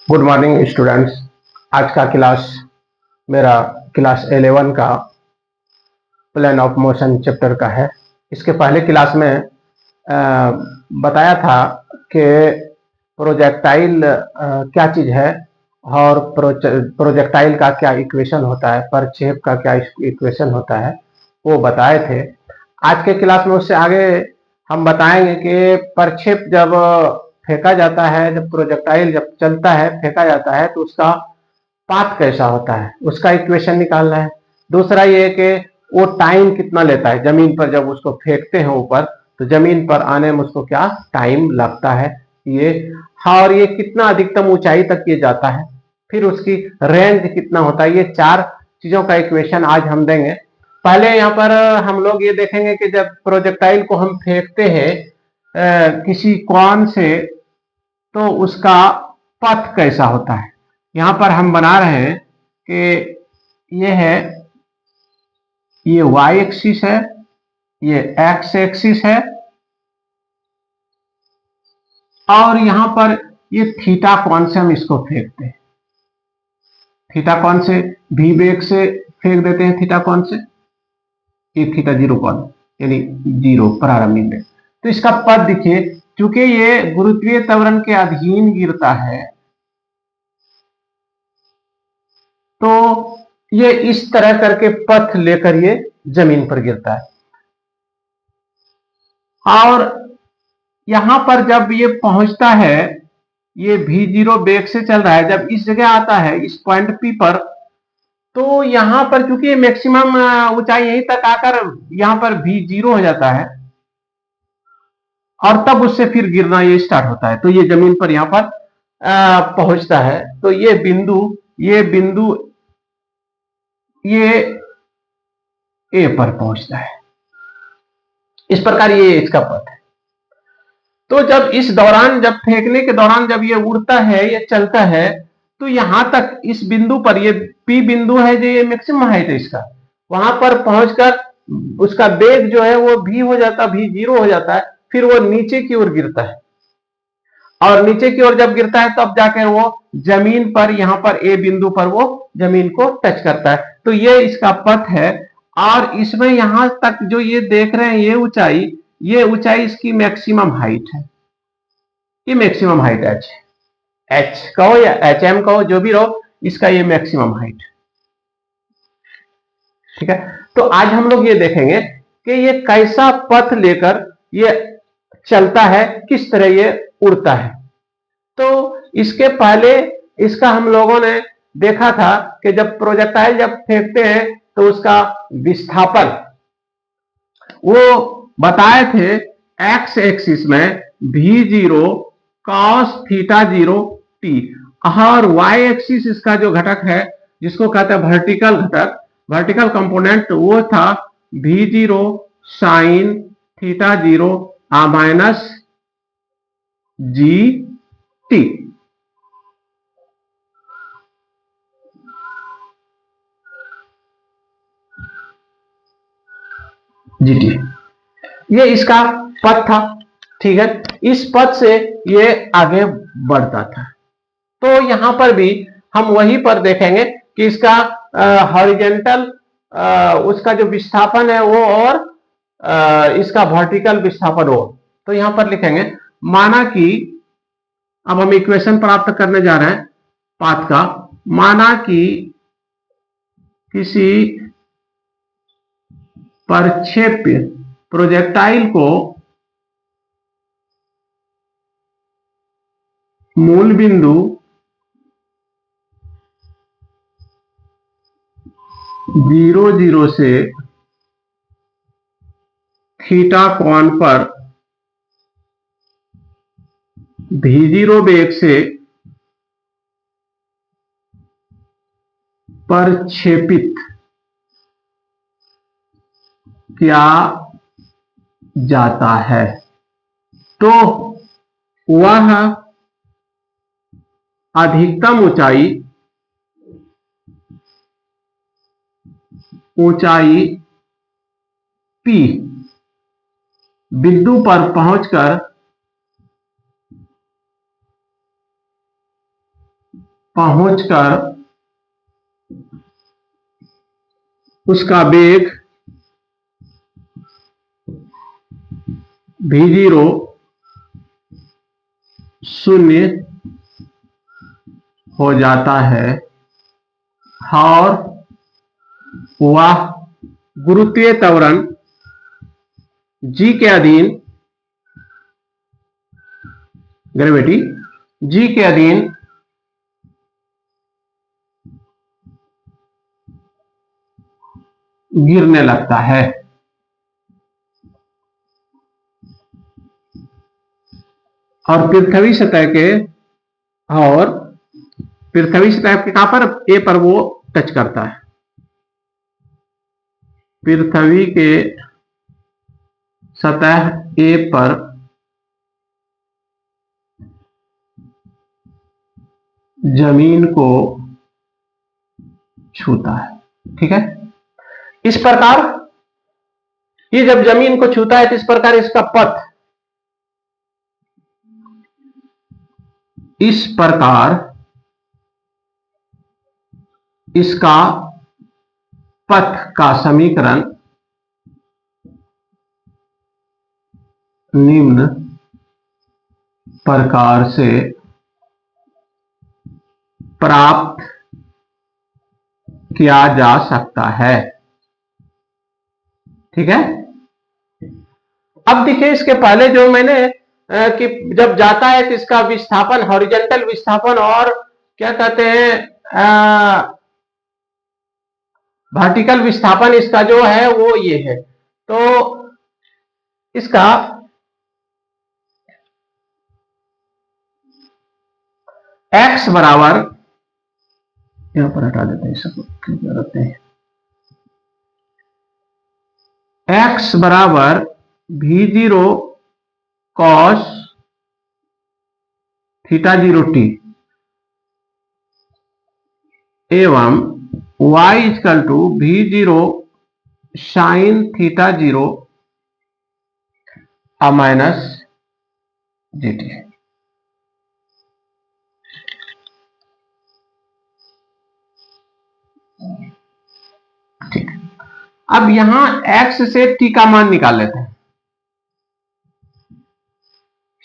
Good morning students. आज का class मेरा क्लास 11 का प्लान ऑफ मोशन चैप्टर का है। इसके पहले क्लास में बताया था कि प्रोजेक्टाइल क्या चीज़ है और प्रोजेक्टाइल का क्या इक्वेशन होता है, प्रक्षेप का क्या इक्वेशन होता है, वो बताए थे। आज के क्लास में उससे आगे हम बताएंगे कि प्रक्षेप जब फेंका जाता है, जब प्रोजेक्टाइल जब चलता है फेंका जाता है तो उसका पाथ कैसा होता है, उसका इक्वेशन निकालना है। दूसरा ये कि वो टाइम कितना लेता है, जमीन पर जब उसको फेंकते हैं ऊपर तो जमीन पर आने में उसको क्या टाइम लगता है ये, और ये कितना अधिकतम ऊंचाई तक ये जाता है, फिर उसकी रेंज कितना होता है। ये चार चीजों का इक्वेशन आज हम देंगे। पहले यहाँ पर हम लोग ये देखेंगे कि जब प्रोजेक्टाइल को हम फेंकते हैं किसी कॉन से तो उसका पथ कैसा होता है। यहां पर हम बना रहे हैं कि ये वाई एक्सिस है, ये एक्स एक्सिस है, और यहां पर ये थीटा कौन से हम इसको फेंकते हैं। थीटा कौन से भी वेग से फेंक देते हैं, थीटा कौन से ये थीटा जीरो कौन यानी जीरो प्रारंभिक वेग। तो इसका पथ देखिए, चूंकि ये गुरुत्वीय त्वरण के अधीन गिरता है तो ये इस तरह करके पथ लेकर ये जमीन पर गिरता है, और यहां पर जब ये पहुंचता है, ये भी जीरो वेग से चल रहा है, जब इस जगह आता है इस पॉइंट पी पर, तो यहां पर चूंकि मैक्सिमम ऊंचाई यहीं तक आकर यहां पर भी जीरो हो जाता है और तब उससे फिर गिरना ये स्टार्ट होता है। तो ये जमीन पर यहां पर पहुंचता है, तो ये बिंदु ये ए पर पहुंचता है। इस प्रकार ये इसका पथ है। तो जब इस दौरान, जब फेंकने के दौरान जब ये उड़ता है, ये चलता है, तो यहां तक इस बिंदु पर, ये पी बिंदु है जो ये मैक्सिमम हाइट है इसका, वहां पर पहुंचकर उसका वेग जो है वो भी हो जाता, भी जीरो हो जाता है, फिर वो नीचे की ओर गिरता है, और नीचे की ओर जब गिरता है तब जाकर वो जमीन पर, यहां पर ए बिंदु पर वो जमीन को टच करता है। तो ये इसका पथ है, और इसमें यहां तक जो ये देख रहे हैं ये ऊंचाई इसकी मैक्सिमम हाइट है। ये मैक्सिमम हाइट एच है, एच कहो या एच एम कहो, जो भी रहो, इसका ये मैक्सिमम हाइट। ठीक है, तो आज हम लोग ये देखेंगे कि ये कैसा पथ लेकर ये चलता है, किस तरह ये उड़ता है। तो इसके पहले इसका हम लोगों ने देखा था कि जब प्रोजेक्टाइल जब फेंकते हैं तो उसका विस्थापन वो बताए थे एक्स एक्सिस में भी zero cos theta zero T, और वाई एक्सिस इसका जो घटक है जिसको कहते हैं वर्टिकल घटक, वर्टिकल कंपोनेंट, वो था भी zero sine theta zero minus G T. G T ये इसका पथ था। ठीक है, इस पथ से ये आगे बढ़ता था। तो यहां पर भी हम वही पर देखेंगे कि इसका हॉरिजेंटल उसका जो विस्थापन है वो, और इसका वर्टिकल विस्थापन हो। तो यहां पर लिखेंगे, माना कि अब हम इक्वेशन प्राप्त करने जा रहे हैं पाथ का। माना कि किसी प्रक्षेप्य प्रोजेक्टाइल को मूल बिंदु जीरो जीरो से थीटा कोण पर भी जीरो वेग से प्रक्षेपित किया जाता है, तो वह अधिकतम ऊंचाई P बिंदु पर पहुंचकर पहुंचकर उसका वेग v0 शून्य हो जाता है और वह गुरुत्वीय त्वरण g के अधीन ग्रेविटी g के अधीन गिरने लगता है। और पृथ्वी सतह के कहां पर ए पर वो टच करता है, पृथ्वी के सतह ए पर जमीन को छूता है। ठीक है, इस प्रकार ये जब जमीन को छूता है तो इस प्रकार इसका पथ इसका पथ का समीकरण निम्न प्रकार से प्राप्त किया जा सकता है। ठीक है, अब देखिए इसके पहले जो मैंने कि जब जाता है तो इसका विस्थापन, हॉरिजॉन्टल विस्थापन और क्या कहते हैं वर्टिकल विस्थापन इसका जो है वो ये है। तो इसका x बराबर, यहां पर हटा देते हैं सब रखते हैं, x बराबर v0 cos थीटा 0 t एवं y equal to v0 sine theta 0 minus gt। ठीक, अब यहां x से t का मान निकाल लेते हैं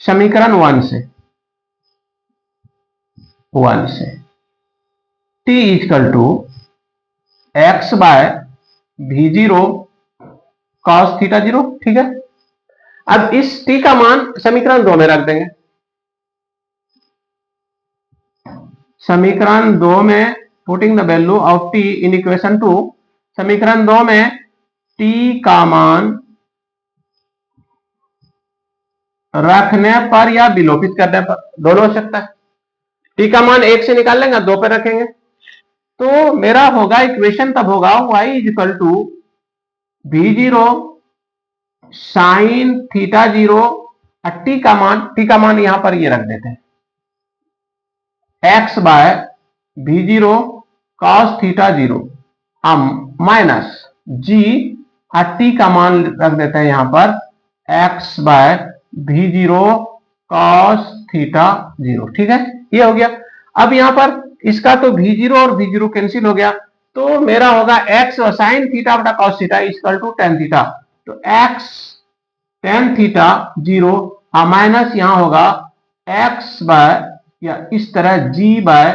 समीकरण 1 से t equal to x by v0 cos theta 0। ठीक है, अब इस t का मान समीकरण 2 में रख देंगे। समीकरण 2 में putting the value of t in equation 2, समीकरण 2 में t का मान रखने पर या विलोपित करने पर, दोनों हो सकता है। t का मान 1 से निकाल लेंगे, 2 पे रखेंगे, तो मेरा होगा इक्वेशन तब होगा y equal to v0 sine theta 0, t का मान यहां पर ये रख देते हैं x by v0 cos theta 0 माइनस g, t का मान रख देते हैं यहां पर x by v0 cos theta 0। ठीक है, ये हो गया। अब यहां पर इसका तो v0 और v0 कैंसिल हो गया, तो मेरा होगा x और साइन थीटा बटा cos theta equal to tan theta, तो x tan थीटा 0 माइनस यहां होगा x बाय, या इस तरह g by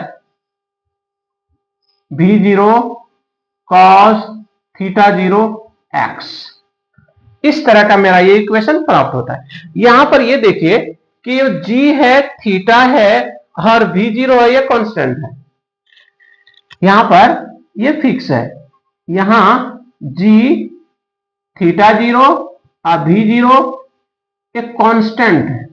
v0 cos theta 0 x, इस तरह का मेरा ये इक्वेशन प्राप्त होता है। यहां पर ये देखिए कि ये g है, थीटा है और v0 है, ये कांस्टेंट है, यहां पर ये फिक्स है। यहां g थीटा 0 और v0 एक कांस्टेंट है,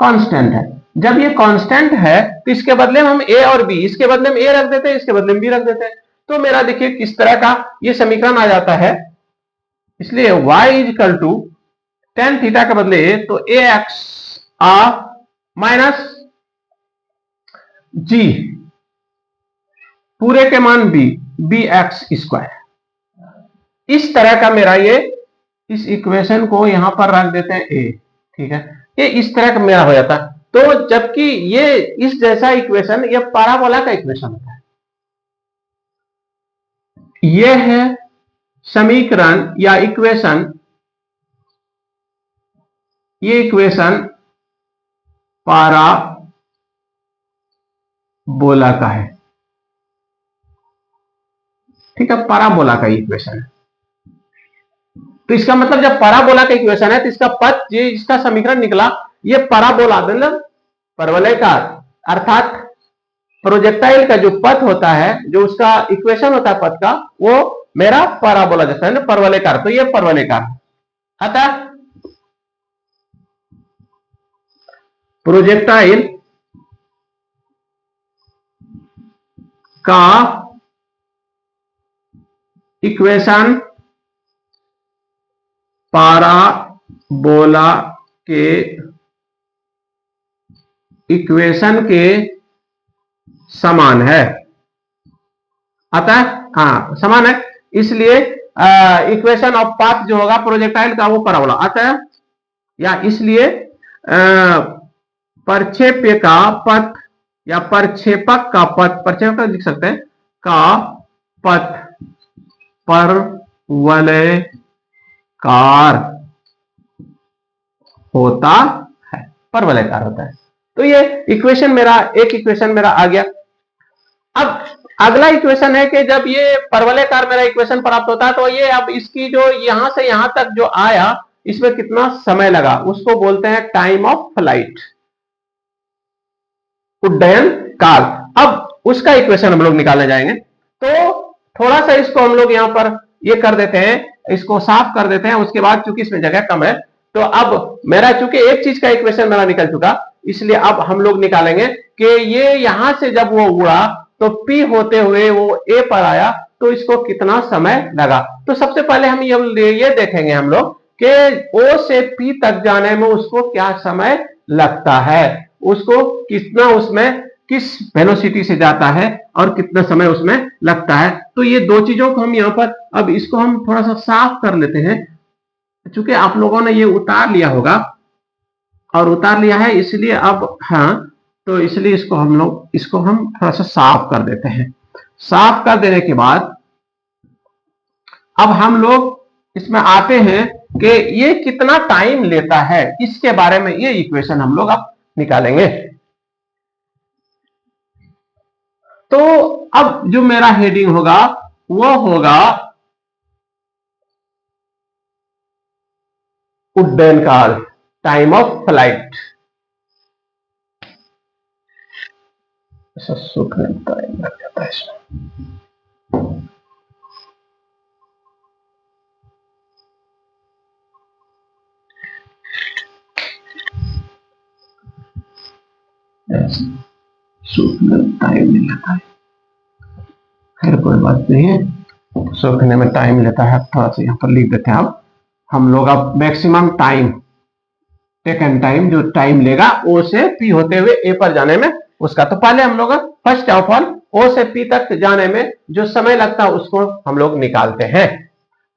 कांस्टेंट है। जब ये कांस्टेंट है तो इसके बदले में हम a और b, इसके बदले में a रख देते हैं, इसके बदले में b रख देते हैं, तो मेरा देखिए किस तरह का ये समीकरण आ जाता है। इसलिए y equal to tan theta के बदले a, तो ax माइनस g पूरे के मान b, bx स्क्वायर, इस तरह का मेरा ये, इस इक्वेशन को यहां पर रख देते हैं a। ठीक है, ये इस तरह का मेरा हो जाता है। तो जबकि ये इस जैसा इक्वेशन ये पैराबोला का इक्वेशन होता है। ये है समीकरण या इक्वेशन, ये इक्वेशन पैराबोला का है। ठीक है, पैराबोला का इक्वेशन है। तो इसका मतलब जब पैराबोला का इक्वेशन है तो इसका पथ, ये इसका समीकरण निकला, ये पैराबोला मतलब परवलयकार, अर्थात प्रोजेक्टाइल का जो पथ होता है, जो उसका इक्वेशन होता है पथ का, वो मेरा पैराबोला जैसा है ना, परवलयकार। तो ये परवलयकार अतः प्रोजेक्टाइल का इक्वेशन पैराबोला के इक्वेशन के समान है। अतः हाँ समान है, इसलिए इक्वेशन ऑफ पाथ जो होगा प्रोजेक्टाइल का वो पैराबोला। अतः या इसलिए प्रक्षेप्य का पथ या प्रक्षेपक का पथ, प्रक्षेपक लिख सकते हैं, का पथ परवलयकार होता है, परवलयकार होता है। तो ये इक्वेशन मेरा, एक इक्वेशन मेरा आ गया। अब अगला इक्वेशन है कि जब ये परवलयकार मेरा इक्वेशन प्राप्त होता है तो ये अब इसकी जो यहां से यहां तक जो आया, इसमें कितना समय लगा, उसको बोलते हैं टाइम ऑफ फ्लाइट, उड्डयन काल। अब उसका इक्वेशन हम लोग निकालने जाएंगे। तो थोड़ा सा इसको हम लोग यहां पर ये कर देते हैं, इसको साफ कर देते हैं, उसके बाद चूंकि इसमें जगह कम है तो अब मेरा चूंकि एक चीज का इक्वेशन मेरा निकल चुका, इसलिए अब हम लोग निकालेंगे कि ये यहां से जब वो उड़ा तो P होते हुए वो A पर आया तो इसको कितना समय लगा। तो सबसे पहले हम ये देखेंगे हम लोग कि O से P तक जाने में उसको क्या समय लगता है, उसको कितना, उसमें किस वेलोसिटी से जाता है और कितना समय उसमें लगता है। तो ये दो चीजों को हम यहाँ पर, अब इसको हम थोड़ा सा साफ कर लेते हैं, चूंकि आप लोगों ने ये उतार लिया होगा और उतार लिया है, इसलिए अब हाँ, तो इसलिए इसको हम थोड़ा सा साफ कर देते हैं। साफ कर देने के बाद अब हम लोग इसमें आते हैं कि ये कितना टाइम लेता है, इसके बारे में ये इक्वेशन हम लोग अब निकालेंगे। तो अब जो मेरा हेडिंग होगा वो होगा उड्डयन काल, टाइम ऑफ फ्लाइट। ऐसा सूखने में टाइम लग जाता है इसमें। सूखने में टाइम नहीं लगता है, खैर कोई बात नहीं है, सूखने में टाइम लेता है। थोड़ा सा यहाँ पर लिख देते हैं। अब हम लोग अब मैक्सिमम टाइम, टेकन टाइम, जो टाइम लेगा O से P होते हुए A पर जाने में उसका, तो पहले हम लोग फर्स्ट ऑफ ऑल O से P तक जाने में जो समय लगता है उसको हम लोग निकालते हैं।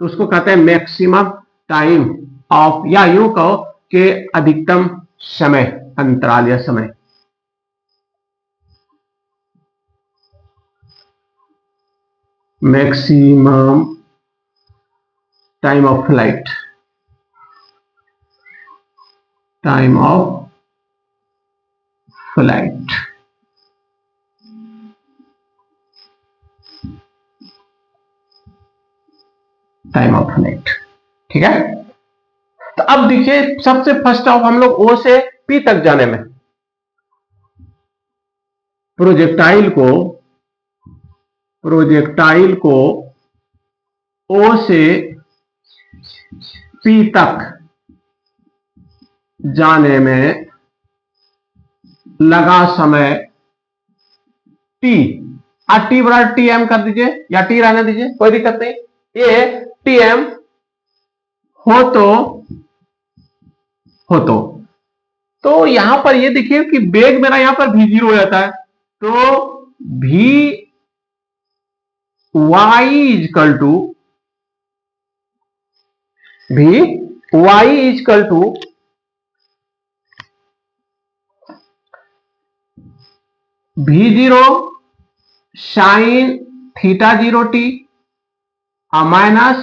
तो उसको कहते हैं मैक्सिमम टाइम ऑफ, या यूं कहो कि अधिकतम समय अंतराल या समय। Maximum time of flight, time of flight, time of flight. ठीक है, तो अब देखिए सबसे फर्स्ट ऑफ हम लोग O से P तक जाने में प्रोजेक्टाइल को O से P तक जाने में लगा समय T, T बराबर TM कर दीजिए या T रहने दीजिए, कोई दिक्कत नहीं, ये TM हो तो यहां पर ये देखिए कि वेग मेरा यहां पर v0 हो जाता है, तो v y equal to V0 sine theta 0t minus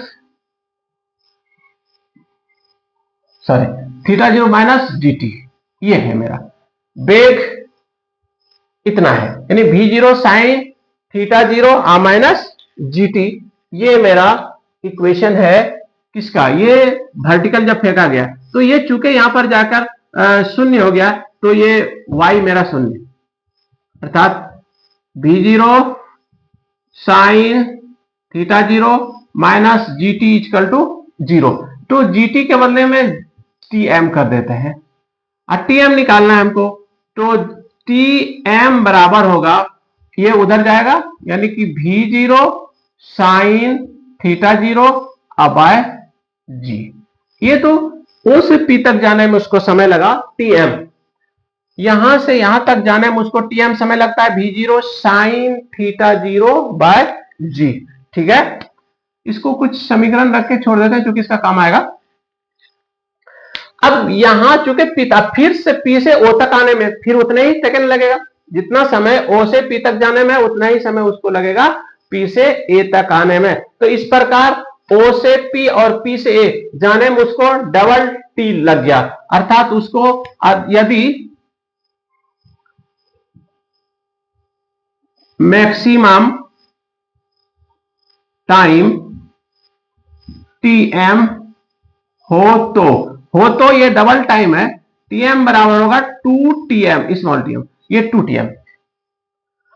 theta 0 minus gt, ये है मेरा वेग, इतना है, यानी V0 sine theta 0 minus gt, ये मेरा इक्वेशन है किसका, ये वर्टिकल जब फेंका गया तो ये चूंकि यहां पर जाकर शून्य हो गया तो ये y मेरा शून्य, अर्थात V0 sine theta 0 minus gt equal to 0। तो gt के बदले में tm कर देते हैं और tm निकालना है हमको, तो tm बराबर होगा, ये उधर जाएगा, यानी कि V0 sine theta 0 bye g। ये तो O से P तक जाने में उसको समय लगा tm, यहां से यहां तक जाने में उसको tm समय लगता है V0 sine theta 0 bye g। ठीक है, इसको कुछ समीकरण रख के छोड़ देते हैं क्योंकि इसका काम आएगा। अब यहां चूंकि पिता फिर से P से O तक आने में फिर उतने ही सेकंड लगेगा, जितना समय O से P तक जाने में उतना ही समय उसको लगेगा P से A तक आने में। तो इस प्रकार O से P और P से A जाने में उसको डबल T लग गया, अर्थात उसको यदि मैक्सिमम टाइम tm हो तो ये डबल टाइम है, tm बराबर होगा 2tm स्मॉल tm, ये 2tm।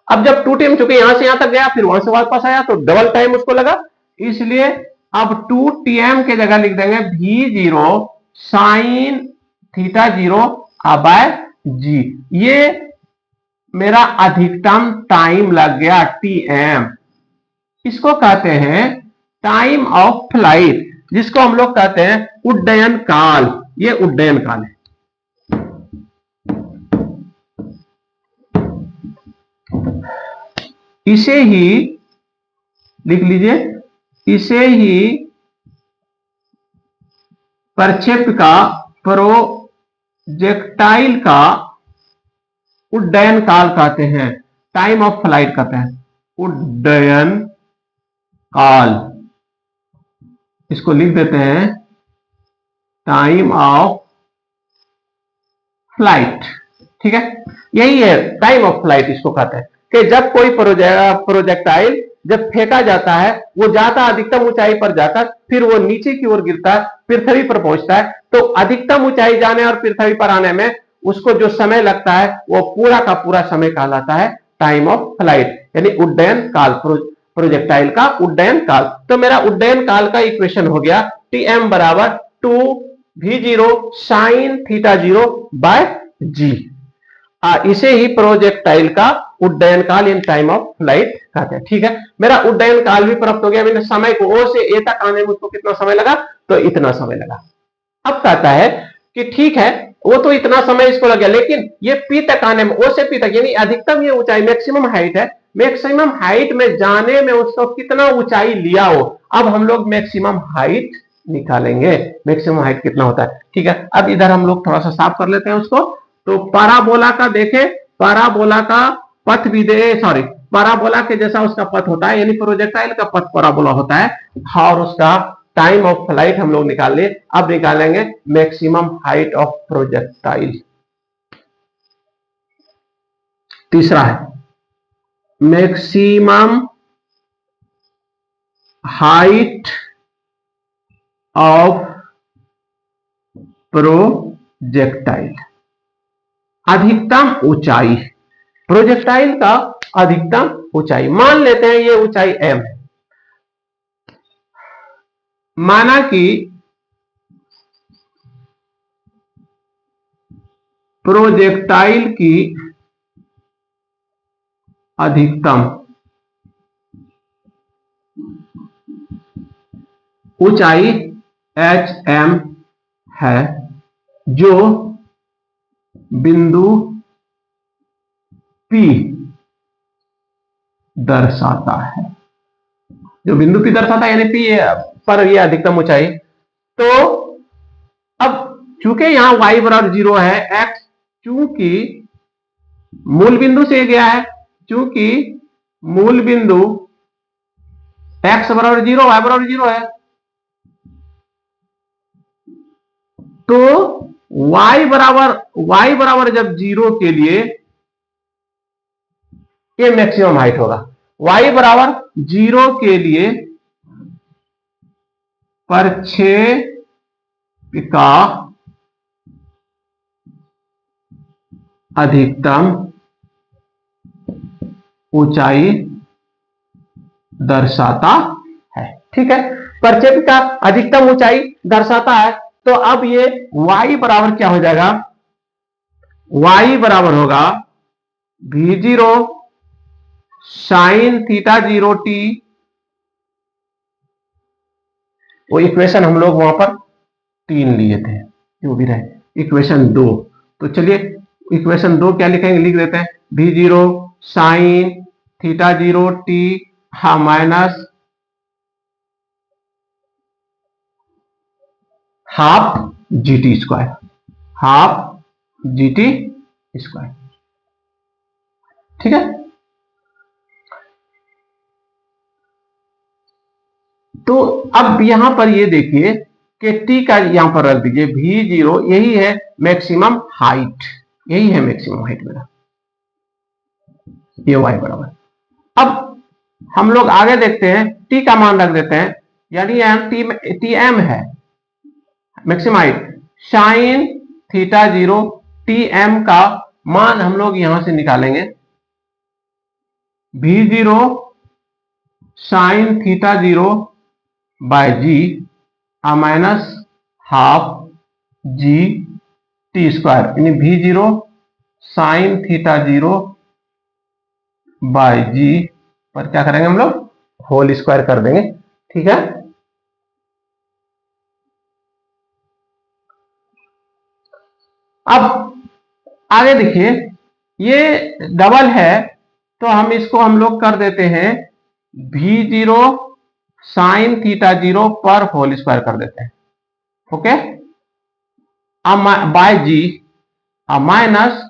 अब जब 2tm चूंकि यहां से यहां तक गया फिर वहां से वापस आया तो डबल टाइम उसको लगा, इसलिए अब 2tm के जगह लिख देंगे V0 sine theta 0 bye g, ये मेरा अधिकतम टाइम लग गया tm। इसको कहते हैं टाइम ऑफ फ्लाइट, जिसको हम लोग कहते हैं उड्डयन काल, ये उड्डयन काल है। इसे ही लिख लीजिए, इसे ही प्रक्षेप्य का प्रोजेक्टाइल का उड्डयन काल कहते हैं, टाइम ऑफ फ्लाइट कहते हैं, उड्डयन काल, इसको लिख देते हैं टाइम ऑफ फ्लाइट। ठीक है, यही है टाइम ऑफ फ्लाइट, इसको कहते हैं कि जब कोई प्रोजेक्टाइल जब फेंका जाता है वो जाता अधिकतम ऊंचाई पर जाकर फिर वो नीचे की ओर गिरता है, पृथ्वी पर पहुंचता है, तो अधिकतम ऊंचाई जाने और पृथ्वी पर आने में उसको जो समय लगता है वो पूरा का पूरा समय कहलाता है टाइम ऑफ फ्लाइट, यानी उड्डयन काल, प्रोजेक्टाइल का उड्डयन काल। तो मेरा उड्डयन काल का इक्वेशन हो गया tm बराबर 2v0 sign theta 0 bye g। इसे ही प्रोजेक्टाइल का उड्डयन काल इन टाइम ऑफ फ्लाइट कहते हैं। ठीक है, मेरा उड्डयन काल भी प्राप्त हो गया, मैंने समय को O से A तक आने में उसको कितना समय लगा, तो इतना समय लगा। अब कहता है कि ठीक है वो तो इतना समय इसको लग गया, लेकिन ये P तक आने में, O से P तक यानी अधिकतम ये ऊंचाई मैक्सिमम हाइट है, मैक्सिमम हाइट में जाने में उसको कितना ऊंचाई लिया हो। अब हम लोग मैक्सिमम हाइट निकालेंगे, मैक्सिमम हाइट कितना होता है। ठीक है, अब इधर हम लोग थोड़ा सा साफ कर लेते हैं उसको। तो पैराबोला का देखें, पैराबोला का पथ भी पैराबोला के जैसा उसका पथ होता है, यानी प्रोजेक्टाइल का पथ पैराबोला होता है, और उसका टाइम ऑफ फ्लाइट हम लोग निकाल लिए। अब निकालेंगे मैक्सिमम हाइट ऑफ प्रोजेक्टाइल। तीसरा है मैक्सिमम हाइट ऑफ प्रोजेक्टाइल, अधिकतम ऊंचाई, प्रोजेक्टाइल का अधिकतम ऊंचाई, मान लेते हैं ये ऊंचाई m है, माना कि प्रोजेक्टाइल की अधिकतम ऊंचाई hm है, जो बिंदु P दर्शाता है, जो बिंदु P दर्शाता है, यानी P पर यह अधिकतम ऊंचाई। तो अब चूंकि यहां y बराबर 0 है, x चूंकि मूल बिंदु से गया है, क्योंकि मूल बिंदु x बराबर 0 y बराबर 0 है, तो y बराबर जब 0 के लिए ये मैक्सिमम हाइट होगा। y बराबर 0 के लिए प्रक्षेप का अधिकतम ऊंचाई दर्शाता है। ठीक है, प्रक्षेप का अधिकतम ऊंचाई दर्शाता है। तो अब ये y बराबर क्या हो जाएगा, y बराबर होगा v0 साइन थीटा 0t। वो इक्वेशन हम लोग वहां पर 3 लिए थे, जो भी रहे इक्वेशन 2। तो चलिए इक्वेशन 2 क्या लिखेंगे, लिख देते हैं v0 sine theta 0t minus half GT square, half GT square. ठीक है, तो अब यहां पर ये देखिए कि t का यहां पर रख दीजिए, v0 यही है मैक्सिमम हाइट, यही है मैक्सिमम हाइट मेरा, ये y बराबर। अब हम लोग आगे देखते हैं, t का मान रख देते हैं, यानी यहाँ टी एम है maximum height, sine theta 0 T M का मान हम लोग यहां से निकालेंगे, v0 sine theta 0 by G minus half G T square, यानी v0 साइन थीटा 0 बाय जी पर क्या करेंगे हम लोग, होल स्क्वायर कर देंगे। ठीक है, अब आगे देखिए ये डबल है, तो हम लोग कर देते हैं v0 साइन थीटा 0 पर होल स्क्वायर कर देते हैं। ओके, अब बाय जी माइनस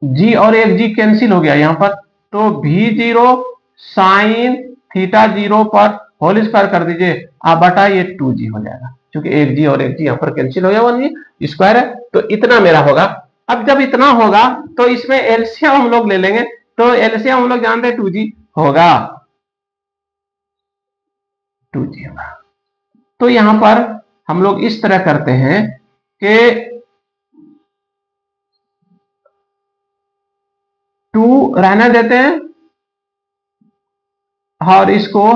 जी और एक जी कैंसिल हो गया यहां पर, तो v0 साइन थीटा 0 पर होल स्क्वायर कर दीजिए, आप बटा ये 2g हो जाएगा, क्योंकि एक जी और एक जी यहां पर कैंसिल हो गया, 1g स्क्वायर है, तो इतना मेरा होगा। अब जब इतना होगा तो इसमें एलसीएम हम लोग ले लेंगे, तो एलसीएम हम लोग जानते हैं 2g होगा, 2g होगा। तो यहां पर हम लोग इस तरह करते हैं कि 2 रहने देते हैं और इसको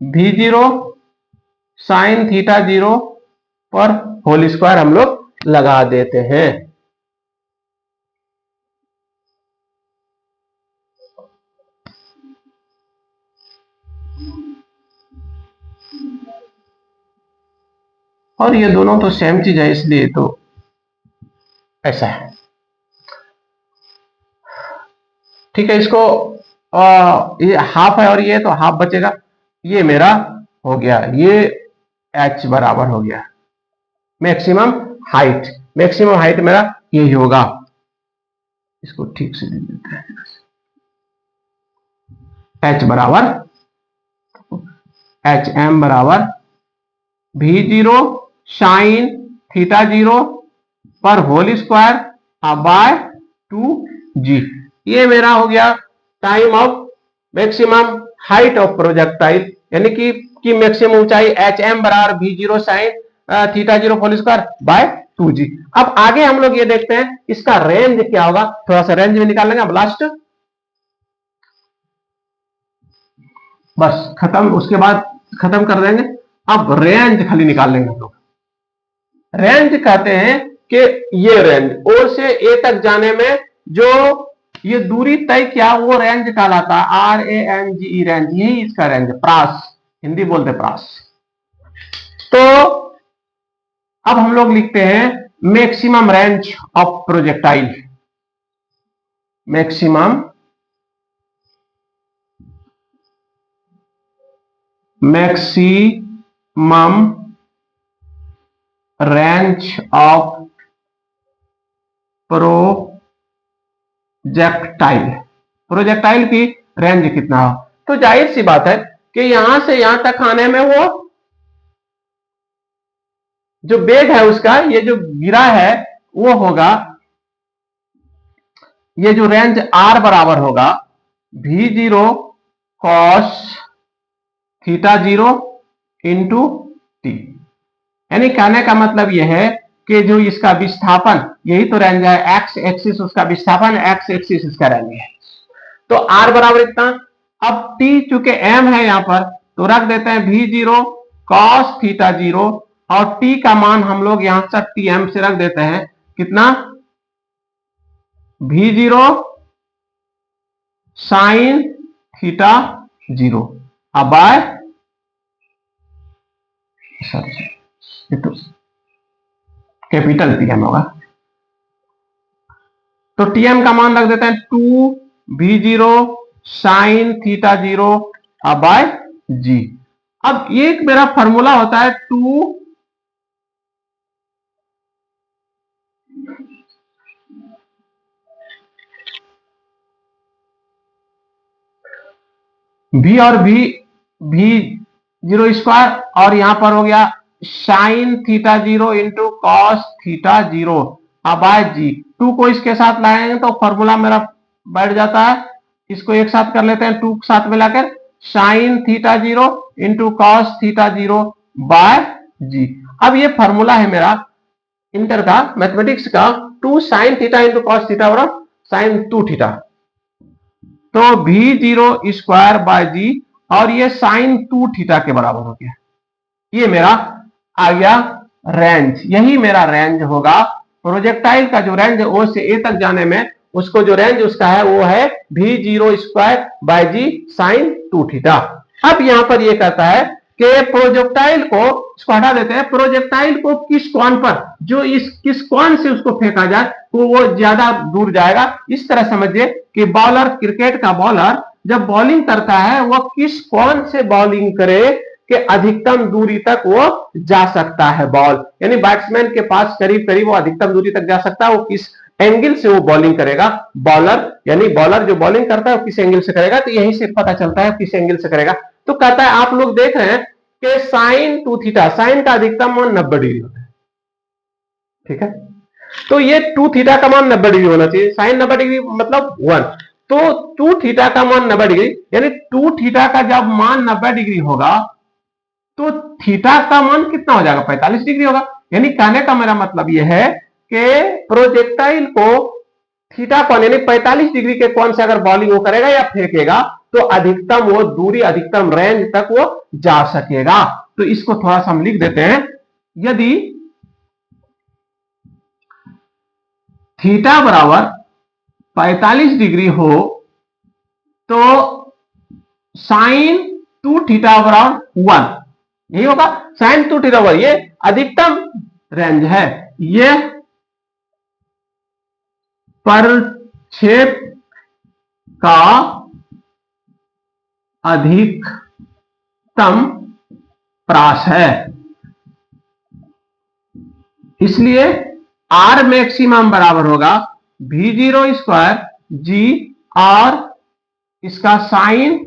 v0 साइन थीटा 0 पर होल स्क्वायर हम लोग लगा देते हैं। और ये दोनों तो सेम चीज है, इसलिए तो ऐसा है। ठीक है, इसको ये हाफ है और ये तो हाफ बचेगा, ये मेरा हो गया, ये h बराबर हो गया मैक्सिमम हाइट, मैक्सिमम हाइट मेरा यही होगा। इसको ठीक से लिख देते हैं, h बराबर एच एम बराबर v0 साइन थीटा 0 पर होल स्क्वायर बाय 2g। ये मेरा हो गया time of maximum height of projectile, यानी कि मैक्सिमम ऊंचाई एच एम बराबर v0 sine theta 0 whole square by 2g। अब आगे हम लोग ये देखते हैं इसका रेंज क्या होगा, थोड़ा सा रेंज में निकाल लेंगे अब लास्ट, बस खत्म, उसके बाद खत्म कर देंगे। अब रेंज खाली निकाल लेंगे हम लोग। रेंज कहते हैं कि ये रेंज ओ से ए तक जाने में जो ये दूरी तय किया वो रेंज कहलाता है, RANGE रेंज, यही इसका रेंज, प्रास, हिंदी बोलते प्रास। तो अब हम लोग लिखते हैं maximum range of projectile, maximum range of projectile, projectile की रेंज कितना हो। तो जाहिर सी बात है कि यहां से यहां तक आने में वो जो वेग है उसका, ये जो गिरा है वो होगा, ये जो रेंज आर बराबर होगा v0 cos theta 0 into T. यानी कहने का मतलब यह है कि जो इसका विस्थापन, यही तो रेंज है, एक्स एक्सिस उसका विस्थापन, एक्स एक्सिस इसका रेंज है। तो आर बराबर इतना। अब टी चूंकि एम है यहां पर, तो रख देते हैं v0 cos थीटा 0, और टी का मान हम लोग यहां से टी एम से रख देते हैं कितना, v0 साइन थीटा 0 अब बाय तो कैपिटल टीएम होगा। तो टीएम का मान रख देते हैं 2v0 साइन थीटा 0 अब बाय जी। अब ये एक मेरा फॉर्मूला होता है 2 v और v0 स्क्वायर, और यहां पर हो गया sign theta 0 into cos theta 0 अब बाय जी। 2 को इसके साथ लाएंगे तो फॉर्मूला मेरा बैठ जाता है, इसको एक साथ कर लेते हैं 2 के साथ मिलाकर, sine theta 0 into cos theta 0 by G. अब ये फॉर्मूला है मेरा इंटर का, मैथमेटिक्स का, 2 sine theta into cos theta बराबर साइन 2 थीटा। तो v0 स्क्वायर बाय जी, और ये साइन 2 थीटा के बराबर हो गया। ये मेरा आ गया रेंज, यही मेरा रेंज होगा। प्रोजेक्टाइल का जो रेंज है ओ से ए तक जाने में, उसको जो रेंज उसका है वो है v0 square by g sine 2 theta. अब यहां पर ये कहता है कि प्रोजेक्टाइल को, इसको हटा देते हैं, प्रोजेक्टाइल को किस कोण पर, जो इस किस कोण से उसको फेंका जाए तो वो ज्यादा दूर जाएगा। इस तरह समझिए कि बॉलर, क्रिकेट का बॉलर जब बॉलिंग करता है वो किस कोण से बॉलिंग करे कि अधिकतम दूरी तक वो जा सकता है बॉल, यानी बैट्समैन के पास करीब करीब वो अधिकतम दूरी तक जा सकता है, वो किस एंगल से वो बॉलिंग करेगा। बॉलर यानी बॉलर जो बॉलिंग करता है वो किस एंगल से करेगा, तो यहीं से पता चलता है किस एंगल से करेगा। तो कहता है आप लोग देख रहे हैं कि साइन 2 थीटा, साइन का अधिकतम मान 90 डिग्री होता है, ठीक है। तो ये 2 थीटा का मान 90 डिग्री होना चाहिए, साइन 90 डिग्री मतलब 1, तो 2 थीटा का मान 90 डिग्री, यानी 2 थीटा का जब मान 90 डिग्री होगा तो थीटा का मान कितना हो जाएगा, 45 डिग्री होगा। यानी कहने का मेरा मतलब यह है कि प्रोजेक्टाइल को थीटा कोण यानी 45 डिग्री के कोण से अगर बॉलिंग वो करेगा या फेंकेगा तो अधिकतम वो दूरी, अधिकतम रेंज तक वो जा सकेगा। तो इसको थोड़ा सा हम लिख देते हैं, यदि थीटा बराबर 45 डिग्री हो तो साइन 2 थीटा बराबर 1, यही होगा साइन 2 थीटा बराबर, ये अधिकतम रेंज है, ये प्रक्षेप का अधिकतम प्रास है, इसलिए आर मैक्सिमम बराबर होगा v0 स्क्वायर जी, और इसका साइन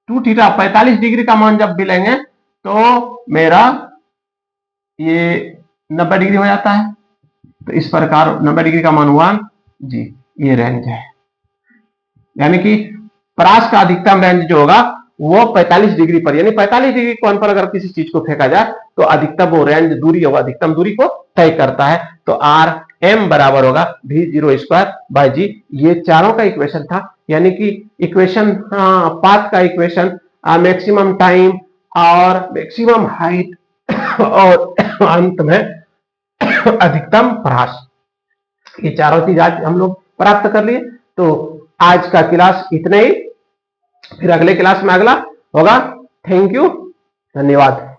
2 थीटा 45 डिग्री का मान जब भी लेंगे तो मेरा ये 90 डिग्री हो जाता है। तो इस प्रकार 90 डिग्री का मान 1 जी, ये रेंज है, यानी कि प्रास का अधिकतम रेंज जो होगा वो 45 डिग्री पर, यानी 45 डिग्री कोण पर अगर किसी चीज को फेंका जाए तो अधिकतम वो रेंज दूरी होगा, अधिकतम दूरी को तय करता है। तो आर एम बराबर होगा v0 स्क्वायर बाय जी। ये चारों का इक्वेशन था, यानी कि इक्वेशन पाथ का इक्वेशन, मैक्सिमम टाइम और मैक्सिमम हाइट और अंत में अधिकतम प्रास, ये चारों चीज आज हम लोग प्राप्त कर लिए। तो आज का क्लास इतना ही, फिर अगले क्लास में अगला होगा। थैंक यू, धन्यवाद।